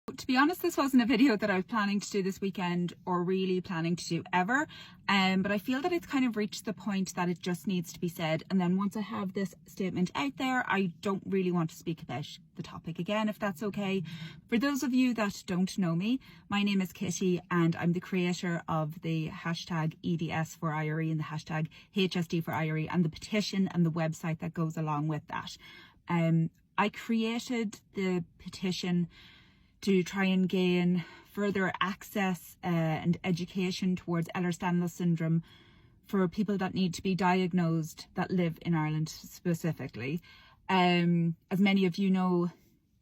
To be honest, this wasn't a video that I was planning to do this weekend or really planning to do ever, but I feel that it's kind of reached the point that it just needs to be said. And then once I have this statement out there, I don't really want to speak about the topic again, if that's okay. For those of you that don't know me, my name is Kitty and I'm the creator of the hashtag EDS for IRE and the hashtag HSD for IRE and the petition and the website that goes along with that. I created the petition to try and gain further access and education towards Ehlers-Danlos syndrome for people that need to be diagnosed that live in Ireland specifically. As many of you know,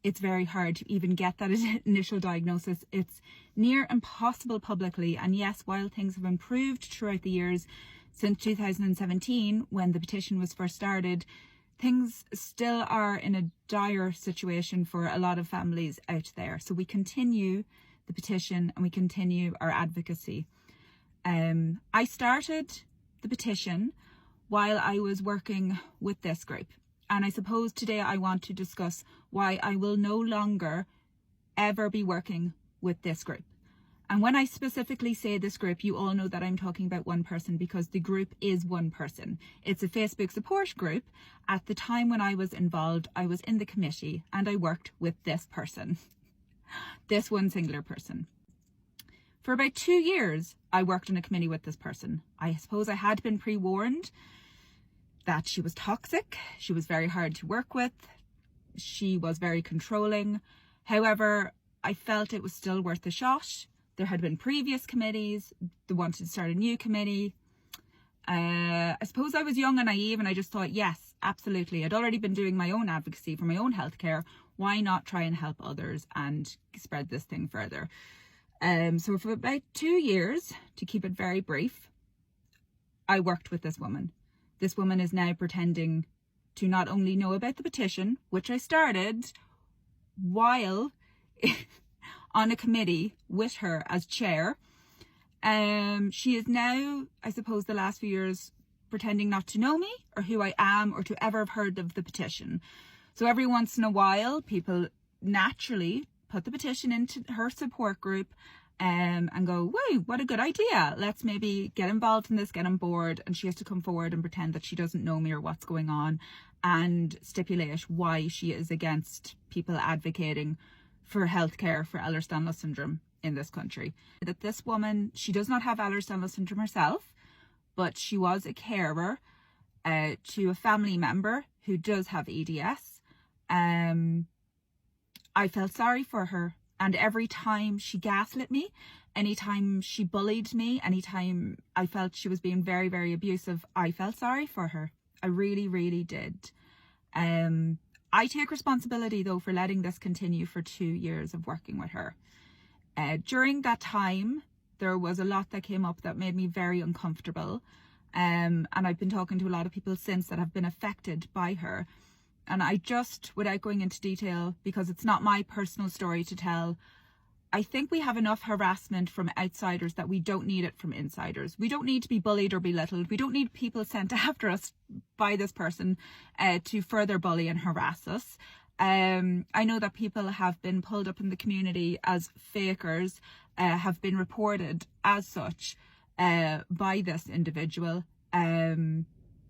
it's very hard to even get that initial diagnosis. It's near impossible publicly. And yes, while things have improved throughout the years since 2017, when the petition was first started, things still are in a dire situation for a lot of families out there. So we continue the petition and we continue our advocacy. I started the petition while I was working with this group. And I suppose today I want to discuss why I will no longer ever be working with this group. And when I specifically say this group, you all know that I'm talking about one person because the group is one person. It's a Facebook support group. At the time when I was involved, I was in the committee and I worked with this person, this one singular person. For about 2 years, I worked in a committee with this person. I suppose I had been pre-warned that she was toxic. She was very hard to work with. She was very controlling. However, I felt it was still worth a shot. There had been previous committees. They wanted to start a new committee. I suppose I was young and naive and I just thought, yes, absolutely. I'd already been doing my own advocacy for my own healthcare. Why not try and help others and spread this thing further? So for about 2 years, to keep it very brief, I worked with this woman. This woman is now pretending to not only know about the petition, which I started while on a committee with her as chair. She is now, I suppose, the last few years pretending not to know me or who I am or to ever have heard of the petition. So every once in a while, people naturally put the petition into her support group and go, "Whoa, what a good idea. Let's maybe get involved in this, get on board." And she has to come forward and pretend that she doesn't know me or what's going on and stipulate why she is against people advocating for healthcare for Ehlers-Danlos syndrome in this country. That this woman, she does not have Ehlers-Danlos syndrome herself, but she was a carer to a family member who does have EDS. I felt sorry for her, and every time she gaslit me, anytime she bullied me, anytime I felt she was being very, very abusive, I felt sorry for her. I really, really did. I take responsibility though for letting this continue for 2 years of working with her. During that time, there was a lot that came up that made me very uncomfortable. And I've been talking to a lot of people since that have been affected by her. And I just, without going into detail, because it's not my personal story to tell, I think we have enough harassment from outsiders that we don't need it from insiders. We don't need to be bullied or belittled. We don't need people sent after us by this person to further bully and harass us. I know that people have been pulled up in the community as fakers, have been reported as such by this individual. And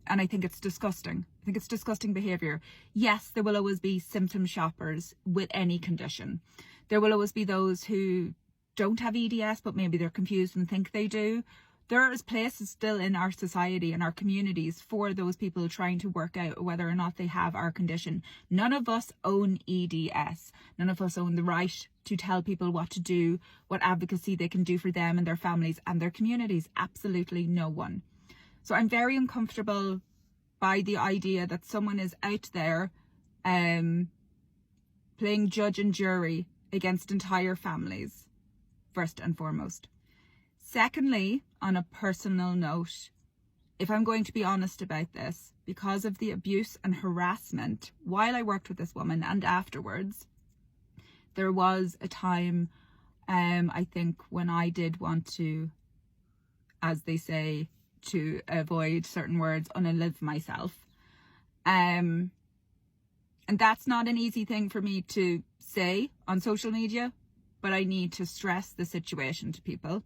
I think it's disgusting. I think it's disgusting behaviour. Yes, there will always be symptom shoppers with any condition. There will always be those who don't have EDS, but maybe they're confused and think they do. There is places still in our society and our communities for those people trying to work out whether or not they have our condition. None of us own EDS. None of us own the right to tell people what to do, what advocacy they can do for them and their families and their communities. Absolutely no one. So I'm very uncomfortable by the idea that someone is out there playing judge and jury against entire families, first and foremost. Secondly, on a personal note, if I'm going to be honest about this, because of the abuse and harassment while I worked with this woman and afterwards, there was a time, I think, when I did want to, as they say, to avoid certain words, unlive myself. And that's not an easy thing for me to say on social media, but I need to stress the situation to people,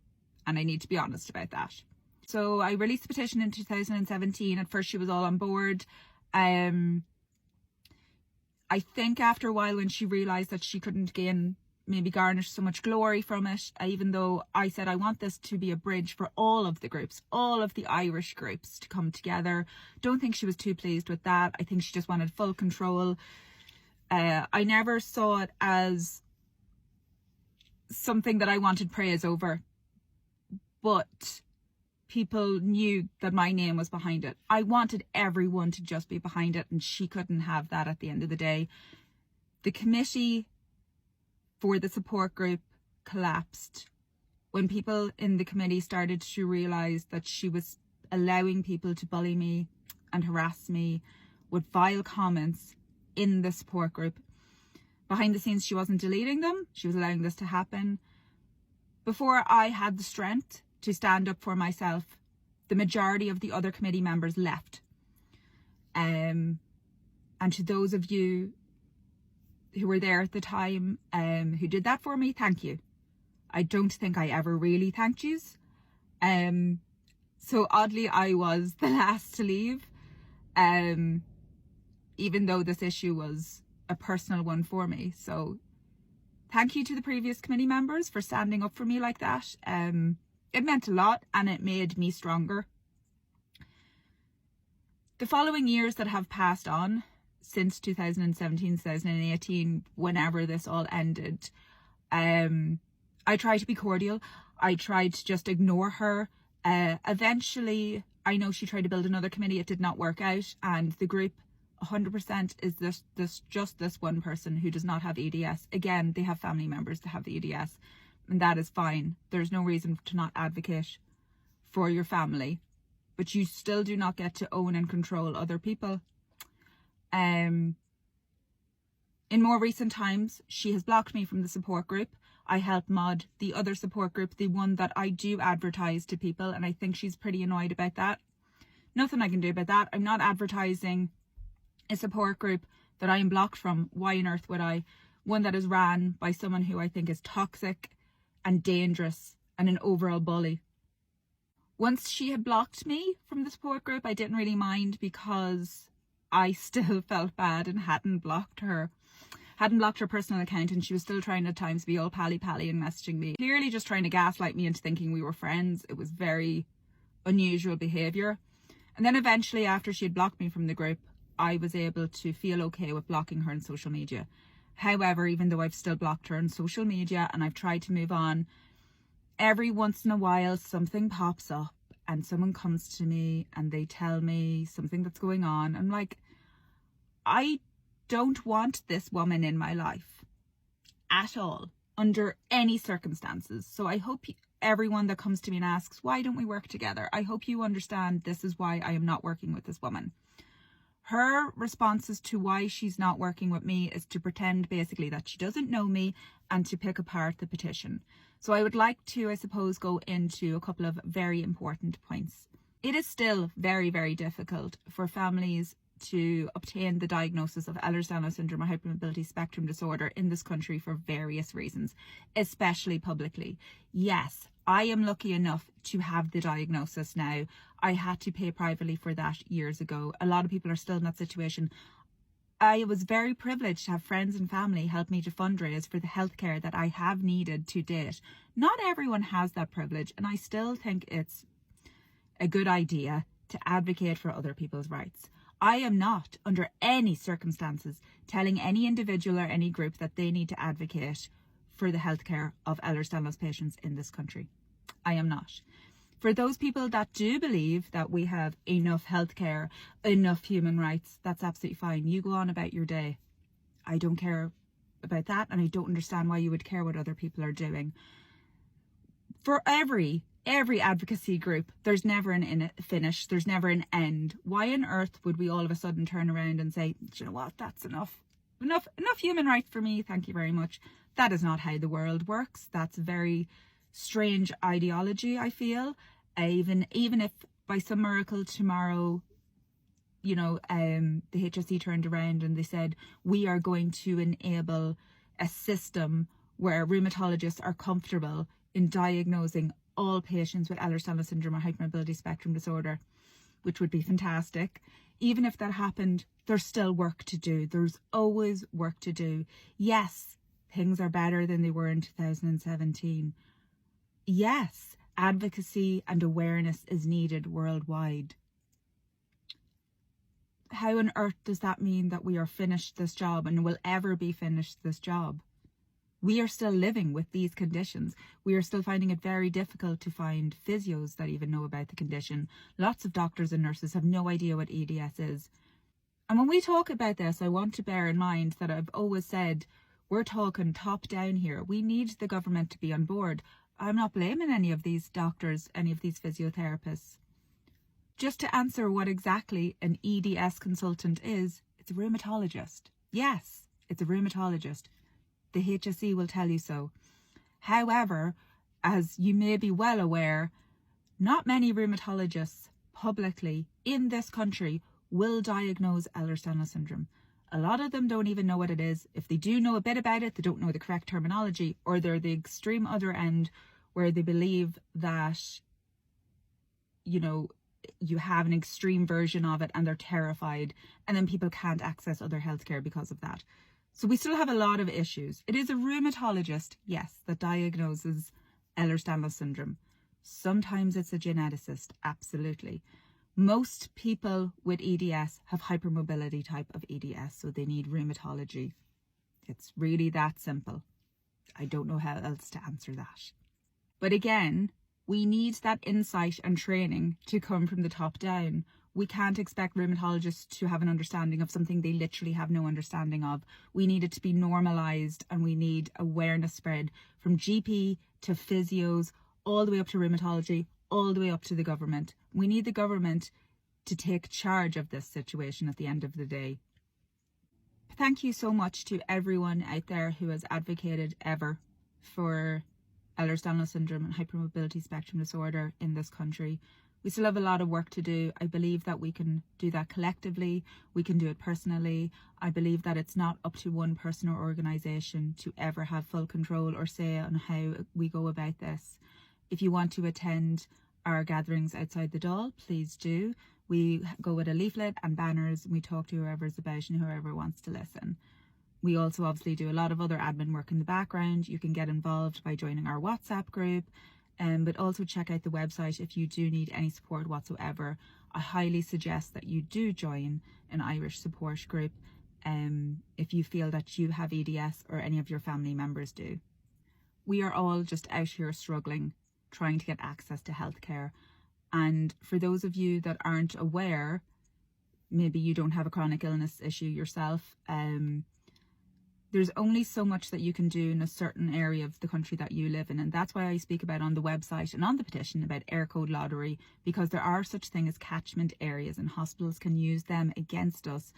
and I need to be honest about that. So I released the petition in 2017. At first she was all on board. I think after a while, when she realised that she couldn't maybe garnish so much glory from it, even though I said I want this to be a bridge for all of the groups, all of the Irish groups to come together. Don't think she was too pleased with that. I think she just wanted full control. I never saw it as something that I wanted praise over, but people knew that my name was behind it. I wanted everyone to just be behind it, and she couldn't have that at the end of the day. The committee for the support group collapsed when people in the committee started to realise that she was allowing people to bully me and harass me with vile comments in the support group. Behind the scenes, she wasn't deleting them. She was allowing this to happen. Before I had the strength to stand up for myself, the majority of the other committee members left. And to those of you who were there at the time, who did that for me, thank you. I don't think I ever really thanked yous. So oddly, I was the last to leave, even though this issue was a personal one for me. So thank you to the previous committee members for standing up for me like that. It meant a lot, and it made me stronger. The following years that have passed on, since 2017, 2018, whenever this all ended, I tried to be cordial. I tried to just ignore her. Eventually, I know she tried to build another committee. It did not work out, and the group 100% is just this one person who does not have EDS. Again, they have family members that have the EDS, and that is fine. There's no reason to not advocate for your family, but you still do not get to own and control other people. In more recent times, she has blocked me from the support group. I help mod the other support group, the one that I do advertise to people, and I think she's pretty annoyed about that. Nothing I can do about that. I'm not advertising a support group that I am blocked from. Why on earth would I? One that is ran by someone who I think is toxic and dangerous and an overall bully. Once she had blocked me from the support group, I didn't really mind, because I still felt bad and hadn't blocked her personal account, and she was still trying at times to be all pally and messaging me, clearly just trying to gaslight me into thinking we were friends. It was very unusual behaviour. And then eventually, after she had blocked me from the group, I was able to feel okay with blocking her on social media. However, even though I've still blocked her on social media and I've tried to move on, every once in a while something pops up and someone comes to me and they tell me something that's going on. I'm like, I don't want this woman in my life at all, under any circumstances. So I hope everyone that comes to me and asks, why don't we work together? I hope you understand this is why I am not working with this woman. Her responses to why she's not working with me is to pretend basically that she doesn't know me and to pick apart the petition. So I would like to, I suppose, go into a couple of very important points. It is still very, very difficult for families to obtain the diagnosis of Ehlers-Danlos syndrome or hypermobility spectrum disorder in this country for various reasons, especially publicly. Yes, I am lucky enough to have the diagnosis now. I had to pay privately for that years ago. A lot of people are still in that situation. I was very privileged to have friends and family help me to fundraise for the healthcare that I have needed to date. Not everyone has that privilege, and I still think it's a good idea to advocate for other people's rights. I am not, under any circumstances, telling any individual or any group that they need to advocate for the healthcare of Ehlers-Danlos patients in this country. I am not. For those people that do believe that we have enough healthcare, enough human rights, that's absolutely fine. You go on about your day. I don't care about that, and I don't understand why you would care what other people are doing. For every advocacy group, there's never an finish, there's never an end. Why on earth would we all of a sudden turn around and say, do you know what, that's enough human rights for me, thank you very much. That is not how the world works. That's a very strange ideology, I feel. Even if by some miracle tomorrow, the HSE turned around and they said, we are going to enable a system where rheumatologists are comfortable in diagnosing all patients with Ehlers-Danlos syndrome or hypermobility spectrum disorder, which would be fantastic. Even if that happened, there's still work to do. There's always work to do. Yes, things are better than they were in 2017. Yes, advocacy and awareness is needed worldwide. How on earth does that mean that we are finished this job and will ever be finished this job? We are still living with these conditions. We are still finding it very difficult to find physios that even know about the condition. Lots of doctors and nurses have no idea what EDS is. And when we talk about this, I want to bear in mind that I've always said we're talking top down here. We need the government to be on board. I'm not blaming any of these doctors, any of these physiotherapists. Just to answer what exactly an EDS consultant is, it's a rheumatologist. Yes, it's a rheumatologist. The HSE will tell you so. However, as you may be well aware, not many rheumatologists publicly in this country will diagnose Ehlers-Danlos syndrome. A lot of them don't even know what it is. If they do know a bit about it, they don't know the correct terminology, or they're the extreme other end where they believe that, you know, you have an extreme version of it and they're terrified, and then people can't access other healthcare because of that. So we still have a lot of issues. It is a rheumatologist, yes, that diagnoses Ehlers-Danlos syndrome. Sometimes it's a geneticist, absolutely. Most people with EDS have hypermobility type of EDS, so they need rheumatology. It's really that simple. I don't know how else to answer that. But again, we need that insight and training to come from the top down. We can't expect rheumatologists to have an understanding of something they literally have no understanding of. We need it to be normalised, and we need awareness spread from GP to physios, all the way up to rheumatology, all the way up to the government. We need the government to take charge of this situation at the end of the day. Thank you so much to everyone out there who has advocated ever for Ehlers-Danlos syndrome and hypermobility spectrum disorder in this country. We still have a lot of work to do. I believe that we can do that collectively. We can do it personally. I believe that it's not up to one person or organisation to ever have full control or say on how we go about this. If you want to attend our gatherings outside the Dáil, please do. We go with a leaflet and banners, and we talk to whoever's about and whoever wants to listen. We also obviously do a lot of other admin work in the background. You can get involved by joining our WhatsApp group, but also check out the website if you do need any support whatsoever. I highly suggest that you do join an Irish support group if you feel that you have EDS or any of your family members do. We are all just out here struggling, trying to get access to healthcare. And for those of you that aren't aware, maybe you don't have a chronic illness issue yourself, there's only so much that you can do in a certain area of the country that you live in. And that's why I speak about on the website and on the petition about air code lottery, because there are such things as catchment areas, and hospitals can use them against us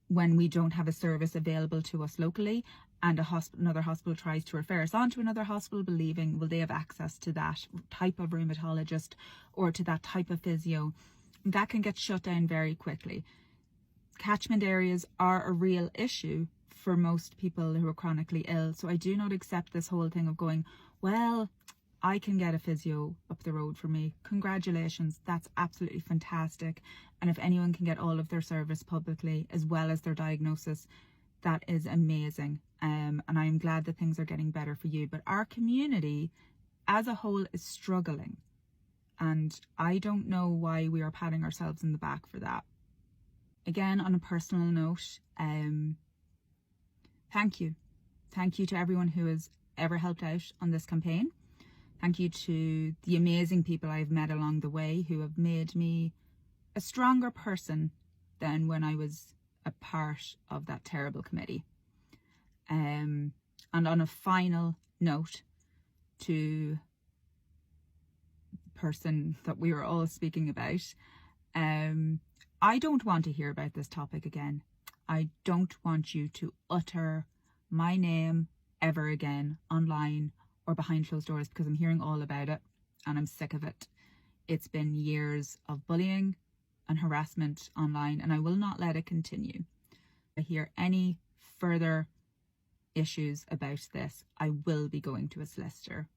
when we don't have a service available to us locally, and another hospital tries to refer us on to another hospital, believing will they have access to that type of rheumatologist or to that type of physio. That can get shut down very quickly. Catchment areas are a real issue for most people who are chronically ill. So I do not accept this whole thing of going, well, I can get a physio up the road for me. Congratulations, that's absolutely fantastic. And if anyone can get all of their service publicly as well as their diagnosis, that is amazing. And I'm glad that things are getting better for you. But our community as a whole is struggling. And I don't know why we are patting ourselves in the back for that. Again, on a personal note, thank you. Thank you to everyone who has ever helped out on this campaign. Thank you to the amazing people I've met along the way who have made me a stronger person than when I was a part of that terrible committee. And on a final note, to the person that we were all speaking about, I don't want to hear about this topic again. I don't want you to utter my name ever again online or behind closed doors, because I'm hearing all about it and I'm sick of it. It's been years of bullying and harassment online, and I will not let it continue. If I hear any further issues about this, I will be going to a solicitor.